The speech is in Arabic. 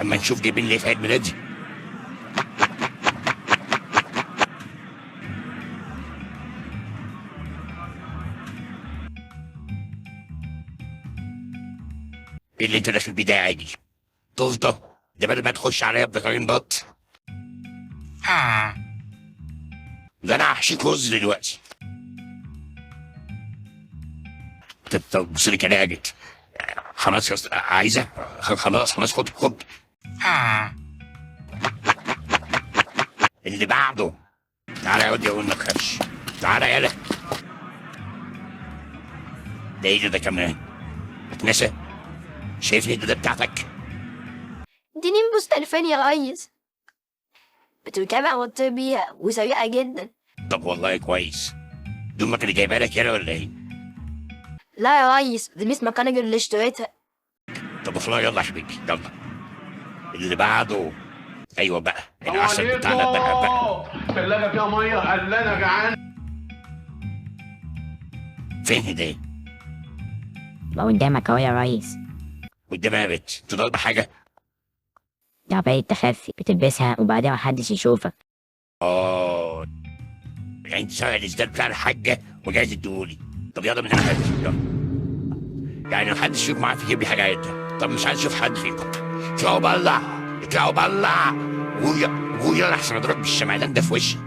اما نشوف جايبين لي في عيد ميلادي. ايه اللي انت في البداية دي؟ تفضل ده بدل ما تخش عليا بذكرين بط. ده انا هحشيك رز دلوقتي. طب بص لي كده يا جد. خلاص يا اسطى عايزه. خلاص خد. اللي بعده. تعالى يا ودي اقول ما تخافش. تعالى يالا. ده ايه ده كمان؟ اتنسى. شايف الهدوء ده بتاعتك؟ دي نيمبوس 2000 يا ريس، بتتابع وتطير بيها وسريعة جدا. طب والله كويس. دي امك اللي جايبها لك يالا ولا ايه؟ لا يا ريس، دي ميس مكانجر اللي اشتريتها. طب اخلع يلا يا حبيبي يلا. اللي بعده. ايوه بقى العسل بتاعنا بقى. الثلاجة فيها مية، قال انا جعان. فين هديه؟ ما قدامك اهو يا ريس. قدامها يا بت انت ضاربه حاجه؟ ده بقيت تخفي بتلبسها وبعدين محدش يشوفك. يعني انت سامع الازداد بتاع الحاجه وجاي تديهولي. طب يلا من هنا يلا. يعني محدش فيكم عارف يجيب لي حاجه عيدها. طب مش عايز اشوف حد فيكم. اطلعوا بره. ويلا احسن اضرب بالشمعدان ده في وشك.